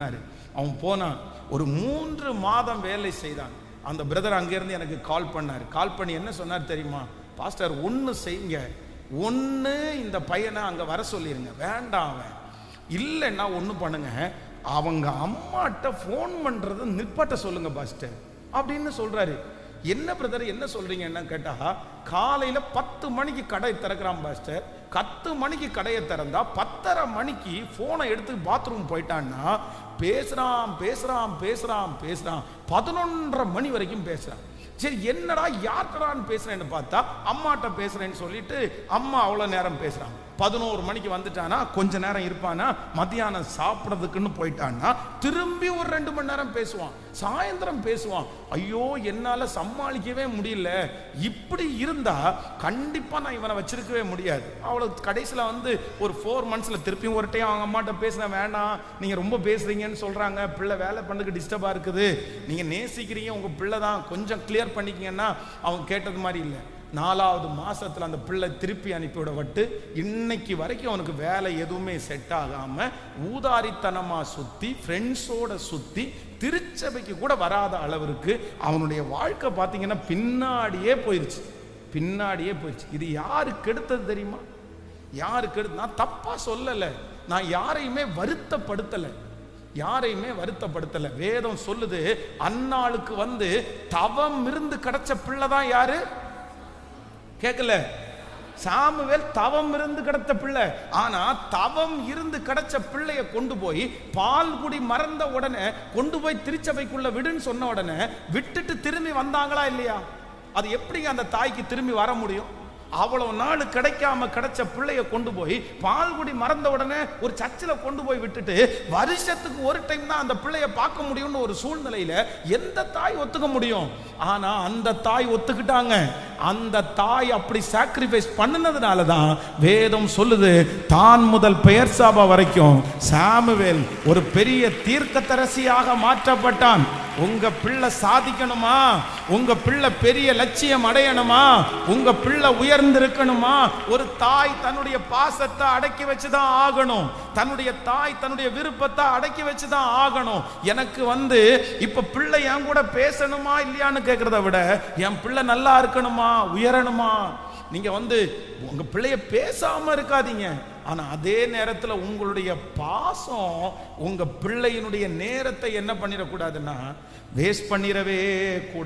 அவன் போனான். ஒரு 3 மாதம் வேலை செய்தான். அந்த பிரதர் அங்கிருந்து எனக்கு கால் பண்ணி என்ன சொன்னார் தெரியுமா? பாஸ்டர், ஒன்று செய்யுங்க, ஒன்று இந்த பையனை அங்கே வர சொல்லிருங்க. வேண்டாம், அவன் இல்லைன்னா ஒன்று பண்ணுங்க, அவங்க அம்மாட்ட ஃபோன் பண்ணுறத நிப்பாட்ட சொல்லுங்க பாஸ்டர் அப்படின்னு சொல்றாரு. என்ன பிரதர் என்ன சொல்றீங்க என்ன கேட்டா, காலையில 10 மணிக்கு கடை திறக்கிறான் பாஸ்டர். 10 மணிக்கு கடையை திறந்தா 10:30 மணிக்கு போனை எடுத்து பாத்ரூம் போயிட்டான்னா பேசுறான் 11:30 மணி வரைக்கும் பேசுறான். சரி, என்னடா யார்கிட்டடான்னு பேசுறேன்னு பார்த்தா அம்மாட்ட பேசுறேன்னு சொல்லிட்டு அம்மா அவ்வளோ நேரம் பேசுறாங்க. 11 மணிக்கு வந்துட்டானா கொஞ்ச நேரம் இருப்பானா, மத்தியானம் சாப்பிட்றதுக்குன்னு போயிட்டான்னா திரும்பி ஒரு 2 மணி நேரம் பேசுவான், சாயந்தரம் பேசுவான். ஐயோ, என்னால் சமாளிக்கவே முடியல. இப்படி இருந்தா கண்டிப்பா நான் இவனை வச்சிருக்கவே முடியாது. அவளுக்கு கடைசியில் வந்து ஒரு 4 மந்த்ஸில் திருப்பியும் ஒரு டைம் அவங்க அம்மாட்ட பேசுறேன், வேண்டாம் நீங்கள் ரொம்ப பேசுறீங்கன்னு சொல்றாங்க, பிள்ளை வேலை பண்ணுறதுக்கு டிஸ்டர்பாக இருக்குது, நீங்கள் நேசிக்கிறீங்க, உங்கள் பிள்ளை தான், கொஞ்சம் கிளியர் பண்ணிக்கிங்கன்னா அவங்க கேட்டது மாதிரி இல்லை. 4வது மாசத்துல அந்த பிள்ளை திருப்பி அனுப்பிவிடப்பட்டு இன்னைக்கு வரைக்கும் அவனுக்கு வேலை எதுவுமே செட் ஆகாம ஊதாரித்தனமா சுத்தி ஃப்ரெண்ட்ஸோட சுத்தி திருச்சபைக்கு கூட வராத அளவிற்கு அவனுடைய வாழ்க்கை பார்த்தீங்கன்னா பின்னாடியே போயிருச்சு. இது யாருக்கு எடுத்தது தெரியுமா? யாருக்கு எடுத்து? நான் தப்பா சொல்லலை, நான் யாரையுமே வருத்தப்படுத்தலை. வேதம் சொல்லுது, அன்னாளுக்கு வந்து தவம் இருந்து கிடைச்ச பிள்ளை தான் யாரு? கேட்கல? சாமுவேல் தவம் இருந்து கிடைத்த பிள்ளை. ஆனா தவம் இருந்து கிடைச்ச பிள்ளைய கொண்டு போய் பால் குடி மறந்த உடனே கொண்டு போய் திருச்சபைக்குள்ள விடுன்னு சொன்ன உடனே விட்டுட்டு திரும்பி வந்தாங்களா இல்லையா? அது எப்படிங்க அந்த தாய்க்கு திரும்பி வர முடியும்? அவ்வளவு நாள் கிடைக்காம கிடைச்ச பிள்ளைய கொண்டு போய் பால்குடி மறந்த உடனே ஒரு சர்ச்சில் கொண்டு போய் விட்டுட்டு வருஷத்துக்கு ஒரு டைம் தான் அந்த பிள்ளைய பார்க்க முடியும்னு ஒரு சூழ்நிலையில எந்த தாய் ஒத்துக்க முடியும்? ஆனா அந்த தாய் ஒத்துக்கிட்டாங்க. அந்த தாய் அப்படி சாக்ரிஃபைஸ் பண்ணினதுனால தான் வேதம் சொல்லுது, தான் முதல் பெயர்சாபா வரைக்கும் சாமுவேல் ஒரு பெரிய தீர்க்கதரிசியாக மாற்றப்பட்டான். உங்க பிள்ளை சாதிக்கணுமா? உங்க பிள்ளை பெரிய லட்சியம் அடையணுமா? உங்க பிள்ளை உயர்ந்திருக்கணுமா? ஒரு தாய் தன்னுடைய பாசத்தை அடக்கி வச்சுதான் ஆகணும். தன்னுடைய தாய் தன்னுடைய விருப்பத்தை அடக்கி வச்சுதான் ஆகணும். எனக்கு வந்து இப்ப பிள்ளை என் கூட பேசணுமா இல்லையான்னு கேட்கறத விட என் பிள்ளை நல்லா இருக்கணுமா, உயரணுமா? நீங்க வந்து உங்க பிள்ளைய பேசாம இருக்காதீங்க. ஆனா அதே நேரத்தில் உங்களுடைய பாசம் உங்க பிள்ளையினுடைய நேரத்தை என்ன பண்ணிடக்கூடாதுன்னா வேஸ்ட் பண்ணிடவே கூடாது.